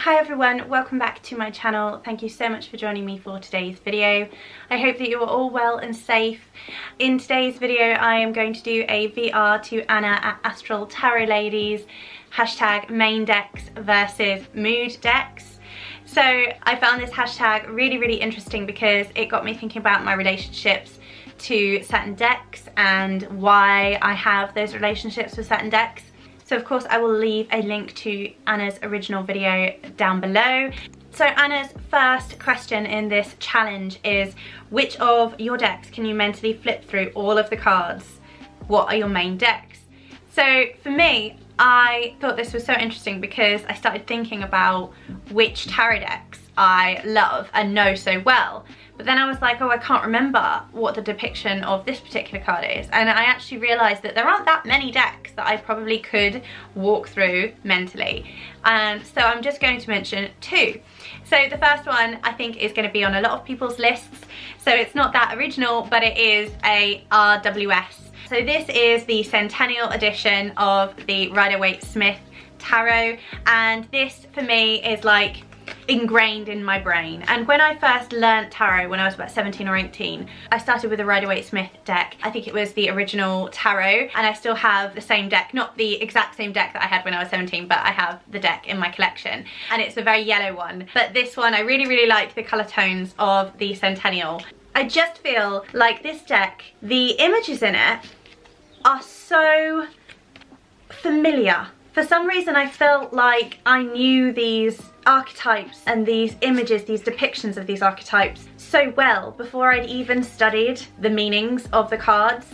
Hi everyone, welcome back to my channel. Thank you so much for joining me for today's video. I hope that you are all well and safe. In today's video I am going to do a VR to Anna at Astral Tarot Ladies, hashtag main decks versus mood decks. So I found this hashtag really interesting because it got me thinking about my relationships to certain decks and why I have those relationships with certain decks. So of course I will leave a link to Anna's original video down below. So Anna's first question in this challenge is, which of your decks can you mentally flip through all of the cards? What are your main decks? So for me, I thought this was so interesting because I started thinking about which tarot decks I love and know so well. But then I was like, oh, I can't remember what the depiction of this particular card is. And I actually realised that there aren't that many decks that I probably could walk through mentally. And so I'm just going to mention two. So the first one I think is going to be on a lot of people's lists. So it's not that original, but it is a RWS. So this is the Centennial edition of the Rider-Waite-Smith Tarot. And this for me is like ingrained in my brain. And when I first learnt tarot when I was about 17 or 18, I started with a Rider-Waite-Smith deck. I think it was the original tarot, and I still have the same deck, not the exact same deck that I had when I was 17, but I have the deck in my collection, and it's a very yellow one. But this one, I really like the colour tones of the Centennial. I just feel like this deck, the images in it are so familiar. For some reason I felt like I knew these archetypes and these images, these depictions of these archetypes so well before I'd even studied the meanings of the cards,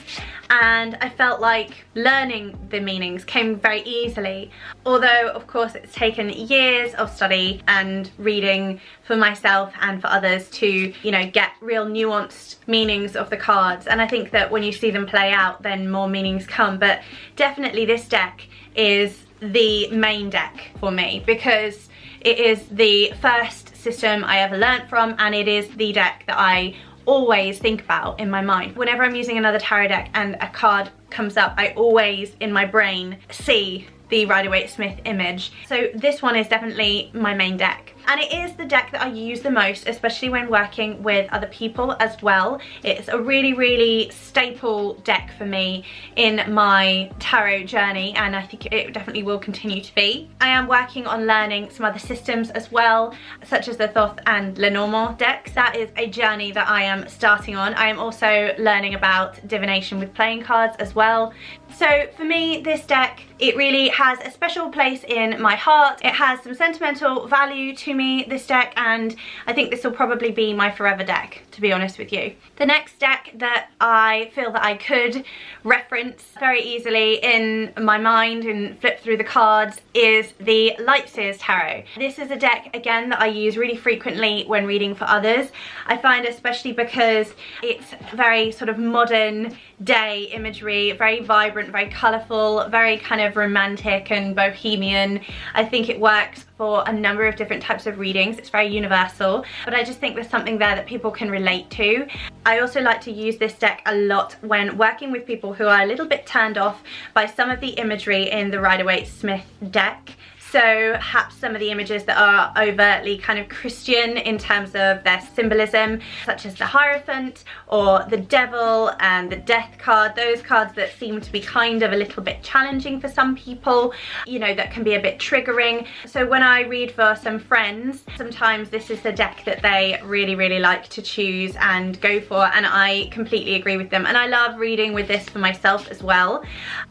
and I felt like learning the meanings came very easily. Although of course it's taken years of study and reading for myself and for others to, you know, get real nuanced meanings of the cards, and I think that when you see them play out then more meanings come. But definitely this deck is the main deck for me because it is the first system I ever learnt from, and it is the deck that I always think about in my mind. Whenever I'm using another tarot deck and a card comes up, I always in my brain see the Rider-Waite-Smith image. So this one is definitely my main deck. And it is the deck that I use the most, especially when working with other people as well. It's a really staple deck for me in my tarot journey, and I think it definitely will continue to be. I am working on learning some other systems as well, such as the Thoth and Lenormand decks. That is a journey that I am starting on. I am also learning about divination with playing cards as well. So for me, this deck, it really has a special place in my heart. It has some sentimental value to me, this deck, and I think this will probably be my forever deck, to be honest with you. The next deck that I feel that I could reference very easily in my mind and flip through the cards is the Lightseers Tarot. This is a deck, again, that I use really frequently when reading for others. I find, especially because it's very sort of modern day imagery, very vibrant, very colourful, very kind of romantic and bohemian. I think it works for a number of different types of readings. It's very universal, but I just think there's something there that people can relate to. I also like to use this deck a lot when working with people who are a little bit turned off by some of the imagery in the Rider-Waite-Smith deck. So perhaps some of the images that are overtly kind of Christian in terms of their symbolism, such as the Hierophant or the Devil and the Death card, those cards that seem to be kind of a little bit challenging for some people, you know, that can be a bit triggering. So when I read for some friends, sometimes this is the deck that they really like to choose and go for, and I completely agree with them. And I love reading with this for myself as well.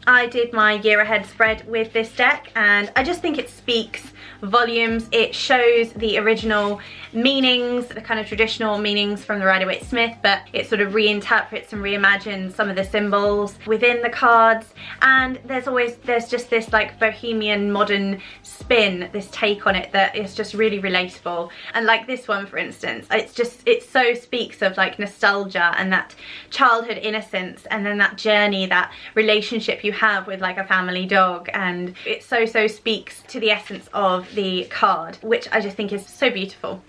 I did my year ahead spread with this deck, and I just think it speaks volumes. It shows the original meanings, the kind of traditional meanings from the Rider-Waite-Smith, but it sort of reinterprets and reimagines some of the symbols within the cards. And there's just this like bohemian modern spin, this take on it that is just really relatable. And like this one, for instance, it so speaks of like nostalgia and that childhood innocence, and then that journey, that relationship you have with like a family dog, and it so speaks to the essence of the card, which I just think is so beautiful.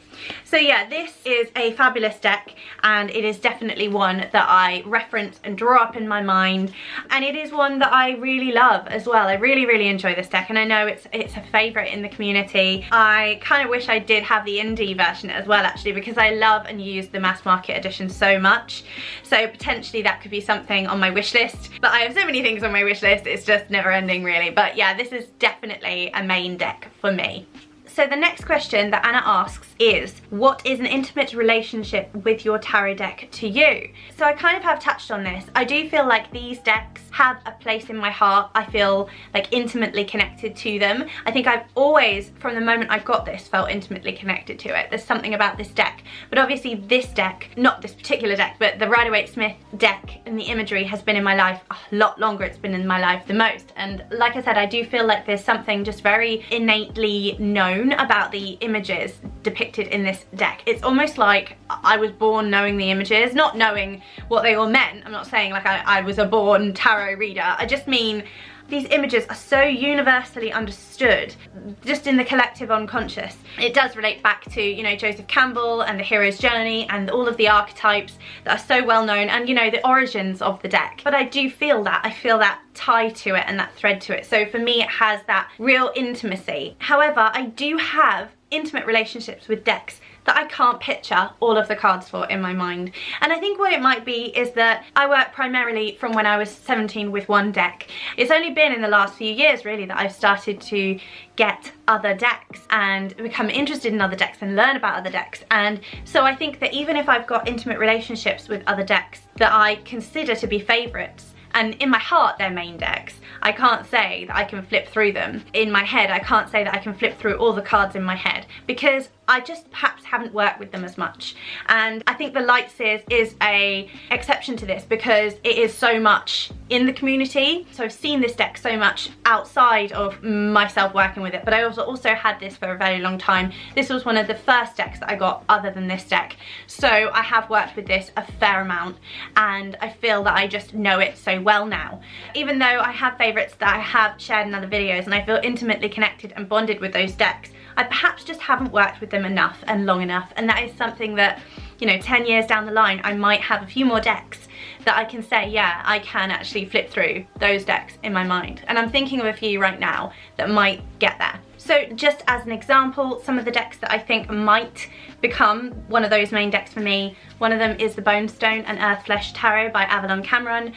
So yeah, this is a fabulous deck, and it is definitely one that I reference and draw up in my mind, and it is one that I really love as well. I really enjoy this deck, and I know it's a favourite in the community. I kind of wish I did have the indie version as well, actually, because I love and use the mass market edition so much. So potentially that could be something on my wish list, but I have so many things on my wish list, it's just never ending really. But yeah, this is definitely a main deck for me. So the next question that Anna asks is, what is an intimate relationship with your tarot deck to you? So I kind of have touched on this. I do feel like these decks have a place in my heart. I feel like intimately connected to them. I think I've always, from the moment I got this, felt intimately connected to it. There's something about this deck. But obviously this deck, not this particular deck, but the Rider-Waite-Smith deck and the imagery has been in my life a lot longer. It's been in my life the most. And like I said, I do feel like there's something just very innately known about the images depicted in this deck. It's almost like I was born knowing the images, not knowing what they all meant. I'm not saying like I was a born tarot reader. I just mean these images are so universally understood just in the collective unconscious. It does relate back to, you know, Joseph Campbell and the hero's journey and all of the archetypes that are so well known, and, you know, the origins of the deck. But I do feel that. I feel that tie to it and that thread to it. So for me, it has that real intimacy. However, I do have intimate relationships with decks that I can't picture all of the cards for in my mind. And I think what it might be is that I work primarily from when I was 17 with one deck. It's only been in the last few years really that I've started to get other decks and become interested in other decks and learn about other decks. And so I think that even if I've got intimate relationships with other decks that I consider to be favourites, and in my heart they're main decks, I can't say that I can flip through them. In my head, I can't say that I can flip through all the cards in my head, because I just perhaps haven't worked with them as much. And I think the Light Seers is a exception to this because it is so much in the community. So I've seen this deck so much outside of myself working with it, but I also had this for a very long time. This was one of the first decks that I got other than this deck. So I have worked with this a fair amount, and I feel that I just know it so well now. Even though I have favourites that I have shared in other videos and I feel intimately connected and bonded with those decks, I perhaps just haven't worked with them enough and long enough, and that is something that, you know, 10 years down the line I might have a few more decks that I can say, yeah, I can actually flip through those decks in my mind. And I'm thinking of a few right now that might get there. So just as an example, some of the decks that I think might become one of those main decks for me, one of them is the Bone Stone and Earth Flesh Tarot by Avalon Cameron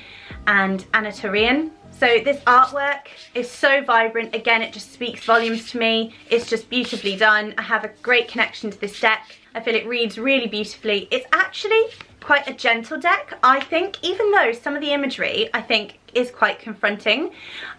and Anna Turian. So this artwork is so vibrant. Again, it just speaks volumes to me. It's just beautifully done. I have a great connection to this deck. I feel it reads really beautifully. It's actually quite a gentle deck, I think, even though some of the imagery I think is quite confronting.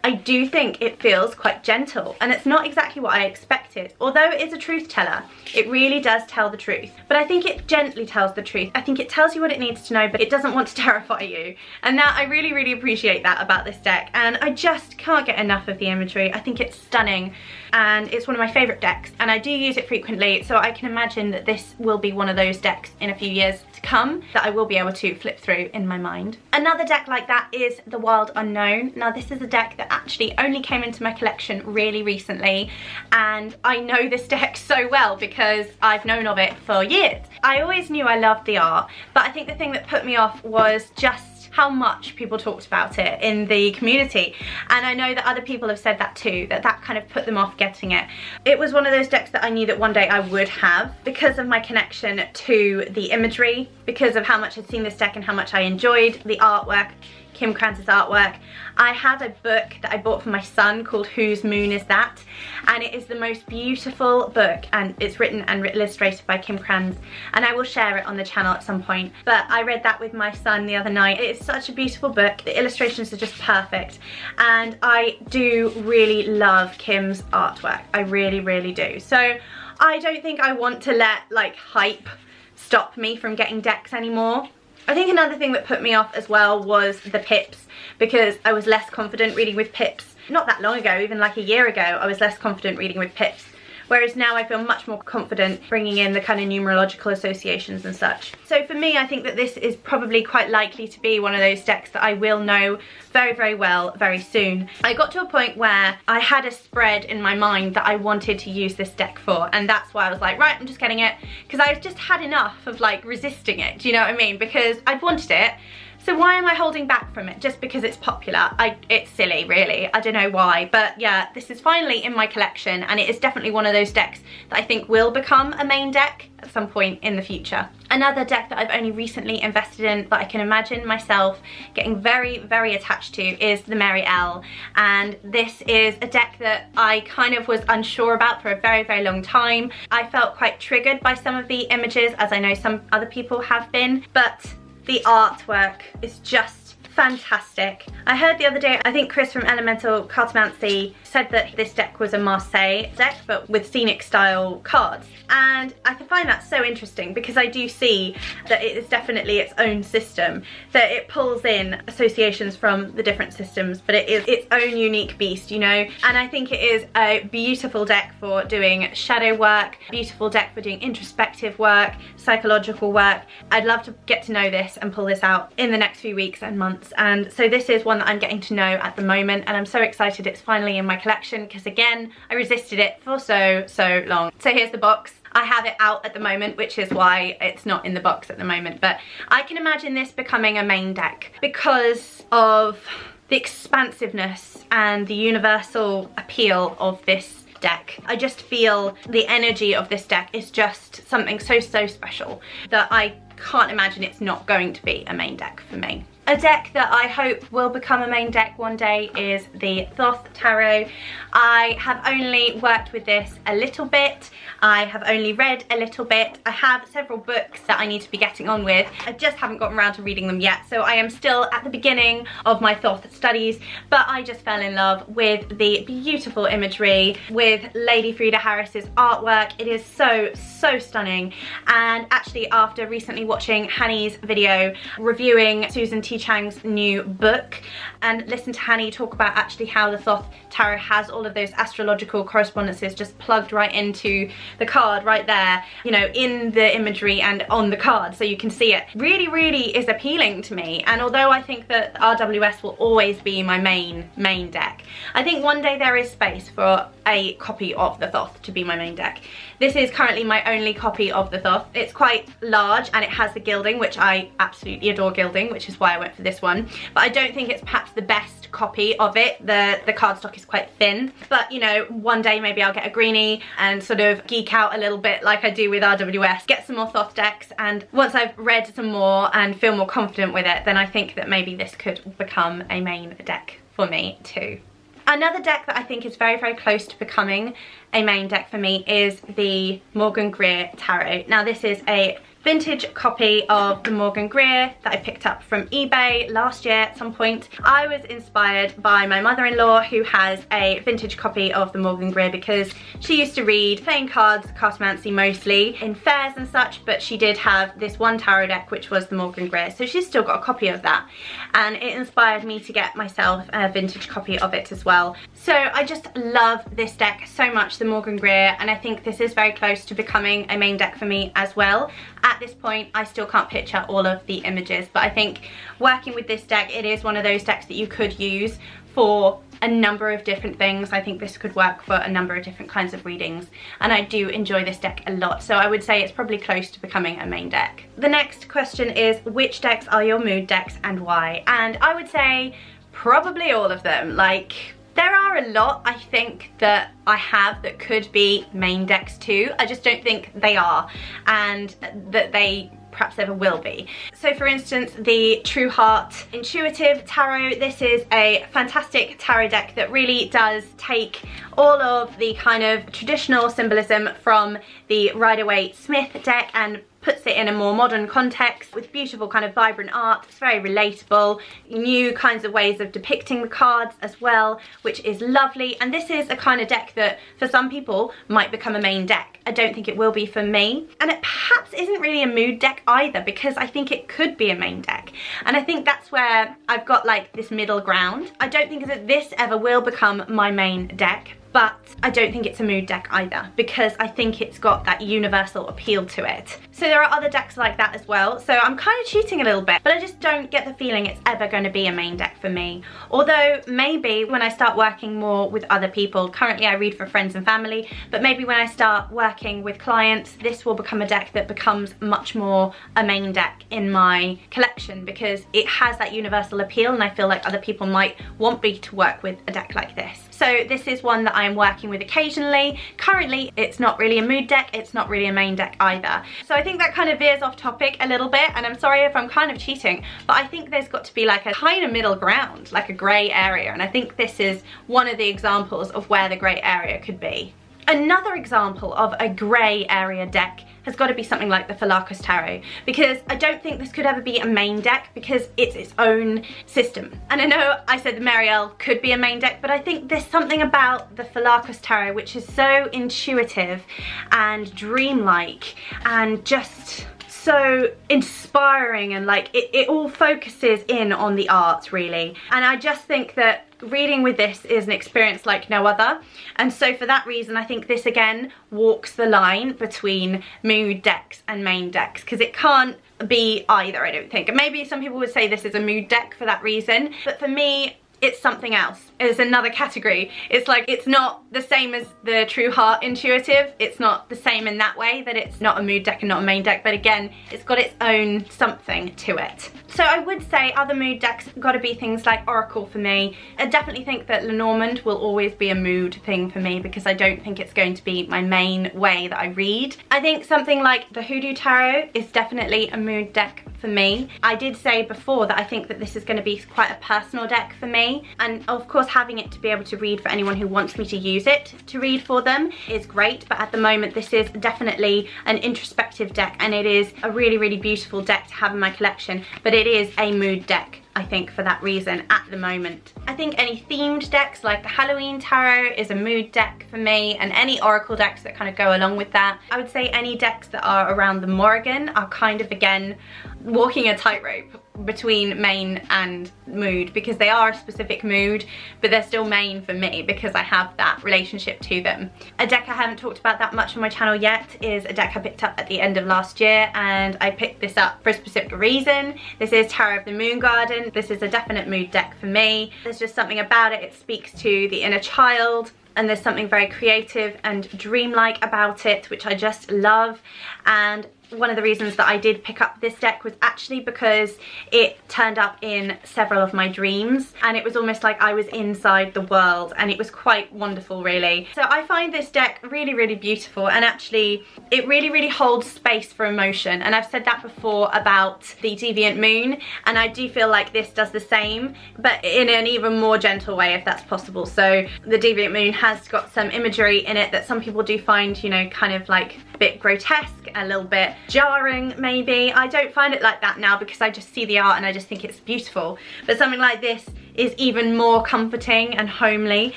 I do think it feels quite gentle, and it's not exactly what I expected. Although it is a truth teller, it really does tell the truth, but I think it gently tells the truth. I think it tells you what it needs to know, but it doesn't want to terrify you, and that I really appreciate that about this deck. And I just can't get enough of the imagery. I think it's stunning, and it's one of my favourite decks, and I do use it frequently, so I can imagine that this will be one of those decks in a few years to come that I will be able to flip through in my mind. Another deck like that is the Wild Unknown. Now this is a deck that actually only came into my collection really recently, and I know this deck so well because I've known of it for years. I always knew I loved the art, but I think the thing that put me off was just how much people talked about it in the community, and I know that other people have said that too, that kind of put them off getting it. It was one of those decks that I knew that one day I would have because of my connection to the imagery, because of how much I'd seen this deck and how much I enjoyed the artwork, Kim Kranz's artwork. I have a book that I bought for my son called Whose Moon Is That? And it is the most beautiful book, and it's written and illustrated by Kim Kranz, and I will share it on the channel at some point. But I read that with my son the other night. It is such a beautiful book. The illustrations are just perfect, and I do really love Kim's artwork. I really do. So I don't think I want to let like hype stop me from getting decks anymore. I think another thing that put me off as well was the pips, because I was less confident reading with pips. Not that long ago, even like a year ago, I was less confident reading with pips. whereas now I feel much more confident bringing in the kind of numerological associations and such. So for me, I think that this is probably quite likely to be one of those decks that I will know very, very well very soon. I got to a point where I had a spread in my mind that I wanted to use this deck for, and that's why I was like, right, I'm just getting it, because I've just had enough of like resisting it, do you know what I mean? Because I've wanted it, so why am I holding back from it just because it's popular? It's silly, really. I don't know why, but yeah, this is finally in my collection, and it is definitely one of those decks that I think will become a main deck at some point in the future. Another deck that I've only recently invested in that I can imagine myself getting very, very attached to is the Maryelle, and this is a deck that I kind of was unsure about for a very, very long time. I felt quite triggered by some of the images, as I know some other people have been, but the artwork is just fantastic. I heard the other day, I think Chris from Elemental Cartomancy said that this deck was a Marseille deck, but with scenic style cards. And I can find that so interesting because I do see that it is definitely its own system, that it pulls in associations from the different systems, but it is its own unique beast, you know? And I think it is a beautiful deck for doing shadow work, beautiful deck for doing introspective work, psychological work. I'd love to get to know this and pull this out in the next few weeks and months. And so this is one that I'm getting to know at the moment, and I'm so excited it's finally in my collection because, again, I resisted it for so long. So here's the box. I have it out at the moment, which is why it's not in the box at the moment, but I can imagine this becoming a main deck because of the expansiveness and the universal appeal of this deck. I just feel the energy of this deck is just something so special that I can't imagine it's not going to be a main deck for me. A deck that I hope will become a main deck one day is the Thoth Tarot. I have only worked with this a little bit. I have only read a little bit. I have several books that I need to be getting on with. I just haven't gotten around to reading them yet, so I am still at the beginning of my Thoth studies, but I just fell in love with the beautiful imagery, with Lady Frida Harris's artwork. It is so stunning, and actually after recently watching Hanny's video reviewing Susan T. Chang's new book, and listen to Hanny talk about actually how the Thoth Tarot has all of those astrological correspondences just plugged right into the card right there, you know, in the imagery and on the card, so you can see it. Really is appealing to me, and although I think that RWS will always be my main deck, I think one day there is space for a copy of the Thoth to be my main deck. This is currently my only copy of the Thoth. It's quite large and it has the gilding, which I absolutely adore gilding, which is why I went for this one, but I don't think it's perhaps the best copy of it. The cardstock is quite thin, but you know, one day maybe I'll get a greenie and sort of geek out a little bit like I do with RWS, get some more Thoth decks, and once I've read some more and feel more confident with it, then I think that maybe this could become a main deck for me too. Another deck that I think is very close to becoming a main deck for me is the Morgan Greer Tarot. Now this is a vintage copy of the Morgan Greer that I picked up from eBay last year at some point. I was inspired by my mother-in-law, who has a vintage copy of the Morgan Greer because she used to read playing cards, cartomancy mostly, in fairs and such, but she did have this one tarot deck which was the Morgan Greer, so she's still got a copy of that, and it inspired me to get myself a vintage copy of it as well. So I just love this deck so much, the Morgan Greer, and I think this is very close to becoming a main deck for me as well. At this point, I still can't picture all of the images, but I think working with this deck, it is one of those decks that you could use for a number of different things. I think this could work for a number of different kinds of readings, and I do enjoy this deck a lot, so I would say it's probably close to becoming a main deck. The next question is, which decks are your mood decks and why? And I would say probably all of them. Like, there are a lot, I think, that I have that could be main decks too. I just don't think they are, and that they perhaps ever will be. So for instance, the True Heart Intuitive Tarot, this is a fantastic tarot deck that really does take all of the kind of traditional symbolism from the Rider-Waite Smith deck and puts it in a more modern context with beautiful kind of vibrant art. It's very relatable, new kinds of ways of depicting the cards as well, which is lovely. And this is a kind of deck that for some people might become a main deck. I don't think it will be for me, and it perhaps isn't really a mood deck either, because I think it could be a main deck, and I think that's where I've got like this middle ground. I don't think that this ever will become my main deck, but I don't think it's a mood deck either, because I think it's got that universal appeal to it. So there are other decks like that as well, so I'm kind of cheating a little bit, but I just don't get the feeling it's ever going to be a main deck for me. Although maybe when I start working more with other people, currently I read for friends and family, but maybe when I start working with clients, this will become a deck that becomes much more a main deck in my collection, because it has that universal appeal, and I feel like other people might want me to work with a deck like this. So this is one that I'm working with occasionally. Currently, it's not really a mood deck, it's not really a main deck either. So I think that kind of veers off topic a little bit, and I'm sorry if I'm kind of cheating, but I think there's got to be like a kind of middle ground, like a grey area, and I think this is one of the examples of where the grey area could be. Another example of a grey area deck has got to be something like the Falakos Tarot, because I don't think this could ever be a main deck because it's its own system. And I know I said the Maryelle could be a main deck, but I think there's something about the Falakos Tarot which is so intuitive and dreamlike and just so inspiring, and like it all focuses in on the art really. And I just think that reading with this is an experience like no other, and so for that reason I think this again walks the line between mood decks and main decks, because it can't be either, I don't think. And maybe some people would say this is a mood deck for that reason, but for me it's something else. It's another category. It's like, it's not the same as the True Heart Intuitive. It's not the same in that way, that it's not a mood deck and not a main deck, but again, it's got its own something to it. So I would say other mood decks got to be things like Oracle for me. I definitely think that Lenormand will always be a mood thing for me, because I don't think it's going to be my main way that I read. I think something like the Hoodoo Tarot is definitely a mood deck for me. I did say before that I think that this is going to be quite a personal deck for me, and of course having it to be able to read for anyone who wants me to use it to read for them is great, but at the moment this is definitely an introspective deck, and it is a really, really beautiful deck to have in my collection, but it is a mood deck, I think, for that reason at the moment. I think any themed decks like the Halloween Tarot is a mood deck for me, and any Oracle decks that kind of go along with that. I would say any decks that are around the Morrigan are kind of, again, walking a tightrope between main and mood, because they are a specific mood, but they're still main for me because I have that relationship to them. A deck I haven't talked about that much on my channel yet is a deck I picked up at the end of last year, and I picked this up for a specific reason. This is Tarot of the Moon Garden. This is a definite mood deck for me. There's just something about it. It speaks to the inner child, and there's something very creative and dreamlike about it, which I just love. And one of the reasons that I did pick up this deck was actually because it turned up in several of my dreams, and it was almost like I was inside the world, and it was quite wonderful really. So I find this deck really, really beautiful, and actually it really, really holds space for emotion, and I've said that before about the Deviant Moon, and I do feel like this does the same, but in an even more gentle way if that's possible. So the Deviant Moon has got some imagery in it that some people do find, you know, kind of like a bit grotesque, a little bit jarring maybe. I don't find it like that now, because I just see the art and I just think it's beautiful. But something like this is even more comforting and homely,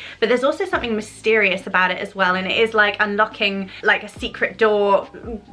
but there's also something mysterious about it as well, and it is like unlocking like a secret door,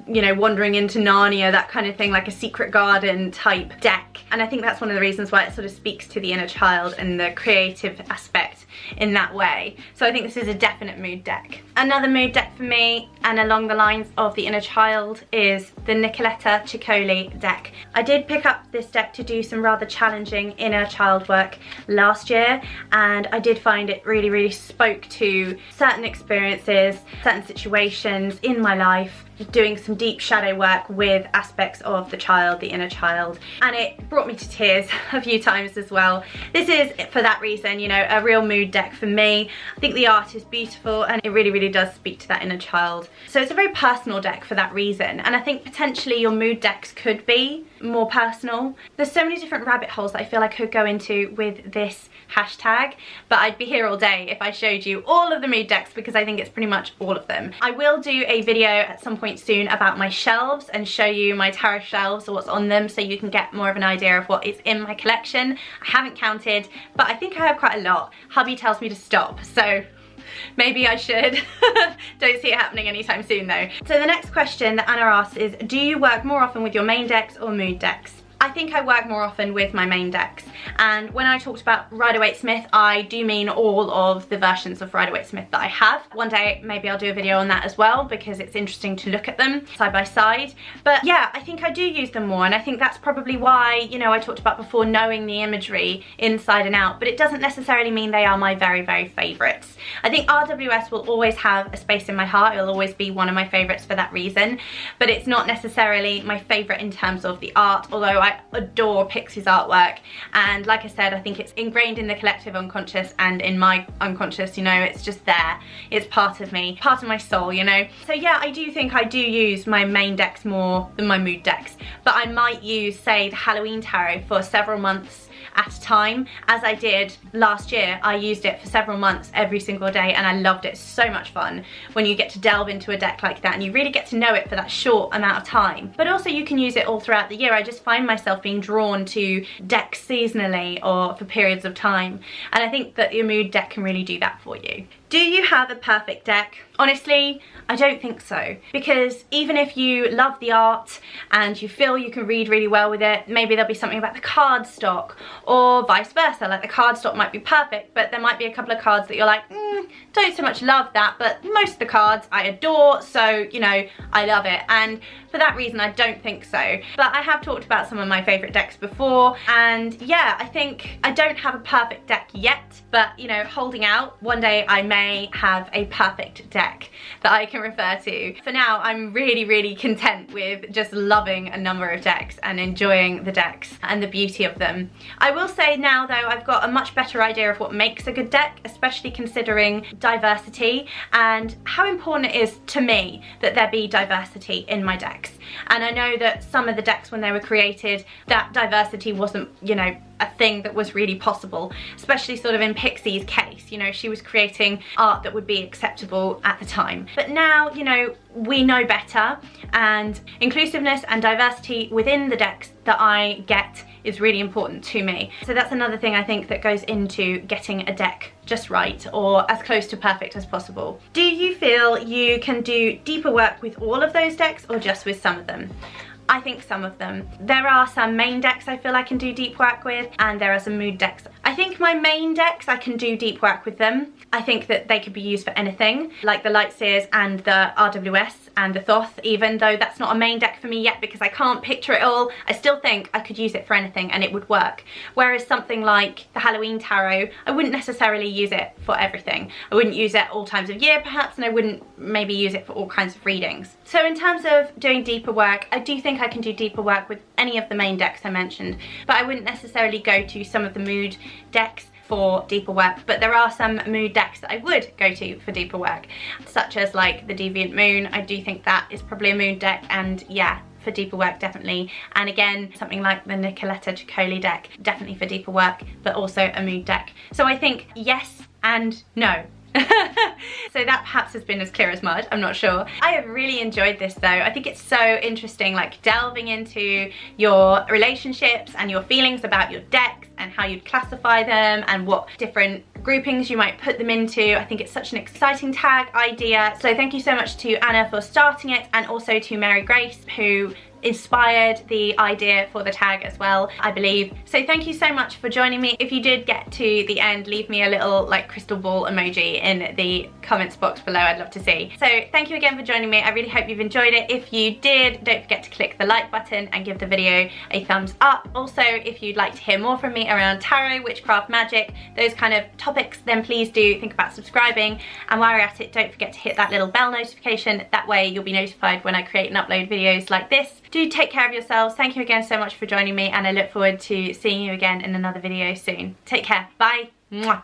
you know, wandering into Narnia, that kind of thing, like a secret garden type deck. And I think that's one of the reasons why it sort of speaks to the inner child and the creative aspect in that way. So I think this is a definite mood deck. Another mood deck for me, and along the lines of the inner child, is the Nicoletta Ciccoli deck. I did pick up this deck to do some rather challenging inner child work last year, and I did find it really, really spoke to certain experiences, certain situations in my life, doing some deep shadow work with aspects of the child, the inner child, and it brought me to tears a few times as well. This is, for that reason, you know, a real mood deck for me. I think the art is beautiful, and it really, really does speak to that inner child. So it's a very personal deck for that reason, and I think potentially your mood decks could be more personal. There's so many different rabbit holes that I feel I could go into with this hashtag, but I'd be here all day if I showed you all of the mood decks, because I think it's pretty much all of them. I will do a video at some point soon about my shelves and show you my tarot shelves or what's on them, so you can get more of an idea of what is in my collection. I haven't counted, but I think I have quite a lot. Hubby tells me to stop, so maybe I should. Don't see it happening anytime soon though. So the next question that Anna asks is, do you work more often with your main decks or mood decks? I think I work more often with my main decks, and when I talked about Rider-Waite-Smith, I do mean all of the versions of Rider-Waite-Smith that I have. One day maybe I'll do a video on that as well, because it's interesting to look at them side by side. But yeah, I think I do use them more, and I think that's probably why, you know, I talked about before knowing the imagery inside and out, but it doesn't necessarily mean they are my very, very favourites. I think RWS will always have a space in my heart. It'll always be one of my favourites for that reason, but it's not necessarily my favourite in terms of the art, although I adore Pixie's artwork. And like I said, I think it's ingrained in the collective unconscious and in my unconscious, you know, it's just there. It's part of me, part of my soul, you know. So yeah, I do think I do use my main decks more than my mood decks, but I might use, say, the Halloween Tarot for several months at a time, as I did last year. I used it for several months every single day, and I loved it. So much fun when you get to delve into a deck like that and you really get to know it for that short amount of time. But also you can use it all throughout the year. I just find myself being drawn to decks seasonally or for periods of time, and I think that your mood deck can really do that for you. Do you have a perfect deck? Honestly, I don't think so, because even if you love the art and you feel you can read really well with it, maybe there'll be something about the cardstock, or vice versa. Like the cardstock might be perfect, but there might be a couple of cards that you're like, don't so much love that, but most of the cards I adore, so, you know, I love it. And for that reason, I don't think so. But I have talked about some of my favourite decks before, and yeah, I think I don't have a perfect deck yet, but, you know, holding out. One day I may have a perfect deck that I can refer to. For now, I'm really, really content with just loving a number of decks and enjoying the decks and the beauty of them. I will say now, though, I've got a much better idea of what makes a good deck, especially considering diversity and how important it is to me that there be diversity in my decks. And I know that some of the decks, when they were created, that diversity wasn't, you know, a thing that was really possible, especially sort of in Pixie's case. You know, she was creating art that would be acceptable at the time. But now, you know, we know better, and inclusiveness and diversity within the decks that I get is really important to me. So that's another thing I think that goes into getting a deck just right, or as close to perfect as possible. Do you feel you can do deeper work with all of those decks, or just with some of them? I think some of them. There are some main decks I feel I can do deep work with, and there are some mood decks. I think my main decks, I can do deep work with them. I think that they could be used for anything, like the Lightseers and the RWS and the Thoth, even though that's not a main deck for me yet because I can't picture it all. I still think I could use it for anything and it would work. Whereas something like the Halloween Tarot, I wouldn't necessarily use it for everything. I wouldn't use it at all times of year perhaps, and I wouldn't maybe use it for all kinds of readings. So in terms of doing deeper work, I do think I can do deeper work with any of the main decks I mentioned, but I wouldn't necessarily go to some of the mood decks for deeper work. But there are some mood decks that I would go to for deeper work, such as like the Deviant Moon. I do think that is probably a mood deck, and yeah, for deeper work definitely. And again, something like the Nicoletta Ciccoli deck, definitely for deeper work, but also a mood deck. So I think yes and no. So that perhaps has been as clear as mud, I'm not sure. I have really enjoyed this though. I think it's so interesting, like delving into your relationships and your feelings about your decks and how you'd classify them and what different groupings you might put them into. I think it's such an exciting tag idea. So thank you so much to Anna for starting it, and also to Mary Grace, who inspired the idea for the tag as well, I believe. So thank you so much for joining me. If you did get to the end, leave me a little like crystal ball emoji in the comments box below. I'd love to see. So thank you again for joining me. I really hope you've enjoyed it. If you did, don't forget to click the like button and give the video a thumbs up. Also, if you'd like to hear more from me around tarot, witchcraft, magic, those kind of topics, then please do think about subscribing. And while you're at it, don't forget to hit that little bell notification. That way you'll be notified when I create and upload videos like this. Do take care of yourselves. Thank you again so much for joining me, and I look forward to seeing you again in another video soon. Take care. Bye. Mwah.